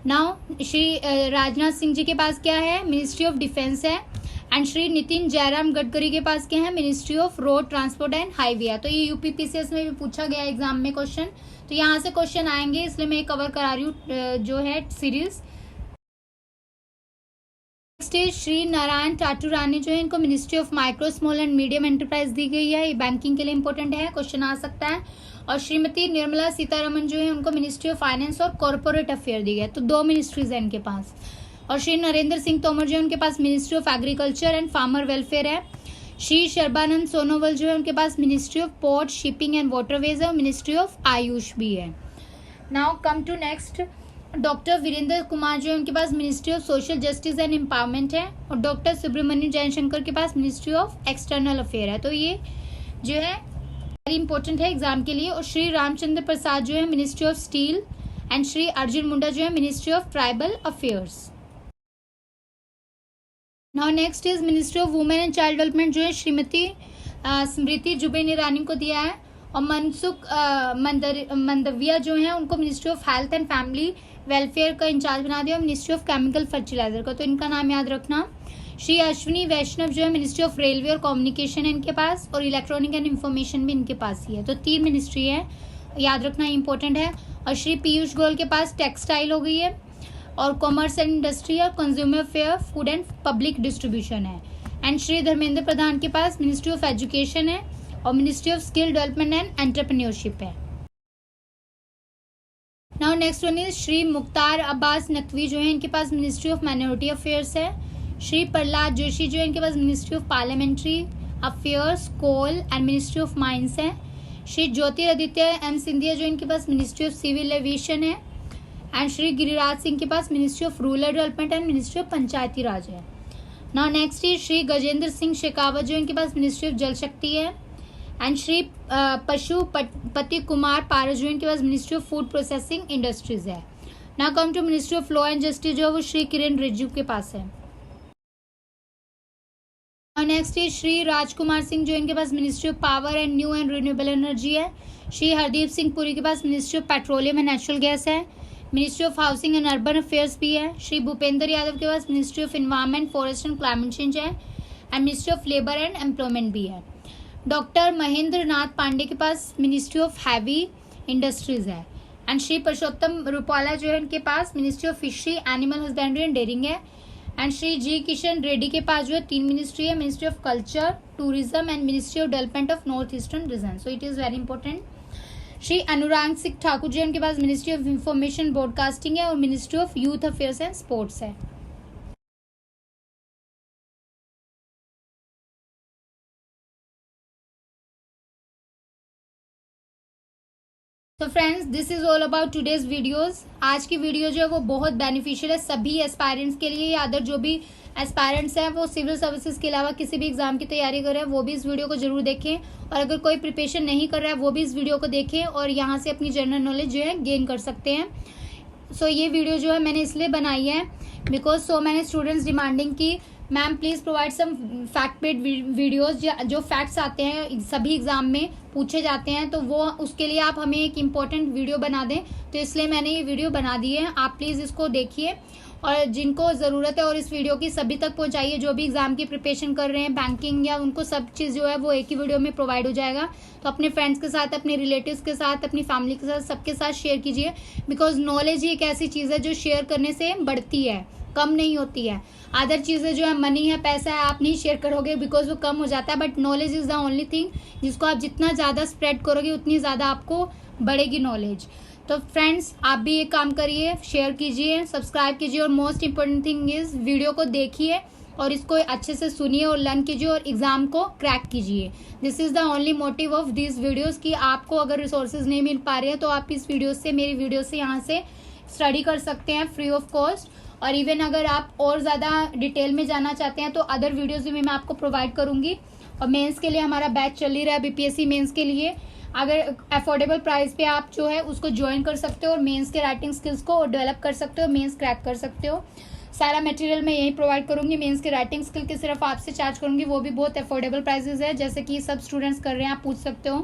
नाउ श्री राजनाथ सिंह जी के पास क्या है, मिनिस्ट्री ऑफ डिफेंस है। एंड श्री नितिन जयराम गडकरी के पास क्या है, ministry of road transport and highway है। तो ये यूपीपीसीएस में भी पूछा गया एग्जाम में क्वेश्चन, तो यहाँ से क्वेश्चन आएंगे, इसलिए मैं कवर करा रही हूँ जो है series. Next is Shri Narayan टाटूरानी जो है, इनको ministry of micro small and medium enterprise दी गई है। ये बैंकिंग के लिए इंपॉर्टेंट है, क्वेश्चन आ सकता है। और श्रीमती निर्मला सीतारमन जो है उनको मिनिस्ट्री ऑफ फाइनेंस और कॉर्पोरेट अफेयर दी गई, तो 2 मिनिस्ट्रीज है इनके पास। और श्री नरेंद्र सिंह तोमर जो है उनके पास ministry of agriculture and farmer welfare है। श्री सर्बानंद सोनोवाल जो है उनके पास ministry of port shipping and waterways है और मिनिस्ट्री ऑफ आयुष भी है। Now come to next, doctor Virendra Kumar जो है उनके पास ministry of social justice and empowerment है। और डॉक्टर सुब्रमण्यम जयशंकर के पास मिनिस्ट्री ऑफ एक्सटर्नल अफेयर है। तो ये जो है वेरी इंपॉर्टेंट है एग्जाम के लिए। और श्री रामचंद्र प्रसाद जो है ministry of steel and Shri Arjun Munda जो है ministry of tribal affairs. Now next is ministry of women and child development जो है श्रीमती स्मृति जुबिन ईरानी को दिया है। और मनसुख मंदविया जो है उनको ministry of health and family welfare का इंचार्ज बना दिया, मिनिस्ट्री ऑफ केमिकल फर्टिलाइजर का। तो इनका नाम याद रखना। श्री अश्विनी वैष्णव जो है मिनिस्ट्री ऑफ रेलवे और कम्युनिकेशन है इनके पास, और इलेक्ट्रॉनिक एंड इन्फॉर्मेशन भी इनके पास ही है। तो 3 मिनिस्ट्री है, याद रखना, इंपॉर्टेंट है। और श्री पीयूष गोयल के पास टेक्सटाइल हो गई है, और कॉमर्स एंड इंडस्ट्री और consumer affair, food and public distribution है। एंड श्री धर्मेंद्र प्रधान के पास मिनिस्ट्री ऑफ एजुकेशन है और ministry of skill development and entrepreneurship है। Now next one is Shri Mukhtar Abbas Naqvi जो है इनके पास मिनिस्ट्री ऑफ माइनॉरिटी अफेयर्स है। श्री प्रहलाद जोशी जो है इनके पास ministry of parliamentary affairs, coal and ministry of mines है। श्री ज्योतिरादित्य एम सिंधिया जो इनके पास मिनिस्ट्री ऑफ सिविल एविएशन है। एंड श्री गिरिराज सिंह के पास ministry of rural development and ministry of Panchayati Raj है। Now next is Shri Gajendra Singh Shekhawat जो इनके पास मिनिस्ट्री ऑफ जल शक्ति है। एंड श्री पशुपति कुमार पारस जो इनके पास ministry of food processing industries है। Now come to ministry of law and justice जो वो श्री किरण रिजिजू के पास है। नेक्स्ट इज श्री राजकुमार सिंह जो इनके पास ministry of power and new and renewable energy है। श्री हरदीप सिंह पुरी के पास ministry of petroleum and natural gas है। Ministry of housing and urban affairs भी है। श्री भूपेंद्र यादव के पास ministry of environment, forest and climate change है। And ministry of labour and employment भी है। डॉक्टर महेंद्र नाथ पांडे के पास मिनिस्ट्री ऑफ हैवी इंडस्ट्रीज है। एंड श्री पुरुषोत्तम रूपाला जो है इनके पास ministry of fishery, animal husbandry and dairying है। एंड श्री जी किशन रेड्डी के पास जो है 3 मिनिस्ट्री है, ministry of culture, tourism and ministry of development of north eastern region. So it is very important. Shri Anurag Singh Thakur ji उनके पास मिनिस्ट्री ऑफ इंफॉर्मेशन ब्रॉडकास्टिंग है और ministry of youth affairs and sports है। तो friends this is all about today's videos. आज की वीडियो जो है वो बहुत बेनिफिशियल है सभी एस्पायरेंट्स के लिए, या अदर जो भी एस्पायरेंट्स हैं वो सिविल सर्विसेज के अलावा किसी भी एग्जाम की तैयारी कर रहे हैं वो भी इस वीडियो को जरूर देखें। और अगर कोई प्रिपरेशन नहीं कर रहा है वो भी इस वीडियो को देखें और यहाँ से अपनी जनरल नॉलेज जो है गेन कर सकते हैं। सो ये वीडियो जो है मैंने इसलिए बनाई है because so many students demanding की ma'am please provide some fact based videos, जो फैक्ट्स आते हैं सभी एग्जाम में पूछे जाते हैं तो वो उसके लिए आप हमें एक इम्पॉर्टेंट वीडियो बना दें। तो इसलिए मैंने ये वीडियो बना दी है, आप प्लीज़ इसको देखिए और जिनको ज़रूरत है और इस वीडियो की सभी तक पहुंचाइए जो भी एग्जाम की प्रिपरेशन कर रहे हैं बैंकिंग या उनको सब चीज़ जो है वो एक ही वीडियो में प्रोवाइड हो जाएगा। तो अपने फ्रेंड्स के साथ, अपने रिलेटिव्स के साथ, अपनी फैमिली के साथ, सबके साथ शेयर कीजिए बिकॉज नॉलेज ही एक ऐसी चीज़ है जो शेयर करने से बढ़ती है, कम नहीं होती है। अदर चीज़ें जो है मनी है, पैसा है, आप नहीं शेयर करोगे बिकॉज वो कम हो जाता है, but knowledge is the only thing जिसको आप जितना ज़्यादा स्प्रेड करोगे उतनी ज़्यादा आपको बढ़ेगी नॉलेज। तो फ्रेंड्स आप भी ये काम करिए, शेयर कीजिए, सब्सक्राइब कीजिए और most important thing is video को देखिए और इसको अच्छे से सुनिए और लर्न कीजिए और एग्ज़ाम को क्रैक कीजिए। This is the only motive of this videos कि आपको अगर रिसोर्सेज नहीं मिल पा रहे हैं तो आप इस वीडियो से, मेरी वीडियो से यहाँ से स्टडी कर सकते हैं फ्री ऑफ कॉस्ट। और इवन अगर आप और ज़्यादा डिटेल में जाना चाहते हैं तो अदर वीडियोज़ भी मैं आपको प्रोवाइड करूँगी। और मेंस के लिए हमारा बैच चल ही रहा है, बीपीएससी मेंस के लिए अगर अफोर्डेबल प्राइस पे आप जो है उसको ज्वाइन कर सकते हो और मेंस के राइटिंग स्किल्स को डेवलप कर सकते हो, मेंस क्रैक कर सकते हो। सारा मटेरियल मैं यही प्रोवाइड करूंगी। मेंस की राइटिंग स्किल की सिर्फ आपसे चार्ज करूंगी, वो भी बहुत अफोर्डेबल प्राइसेस है, जैसे कि सब स्टूडेंट्स कर रहे हैं, आप पूछ सकते हो,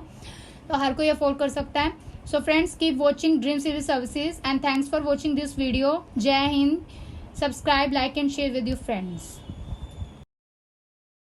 तो हर कोई अफोर्ड कर सकता है। So friends, keep watching dream civil services and thanks for watching this video. जय हिंद। Subscribe, like and share with your friends.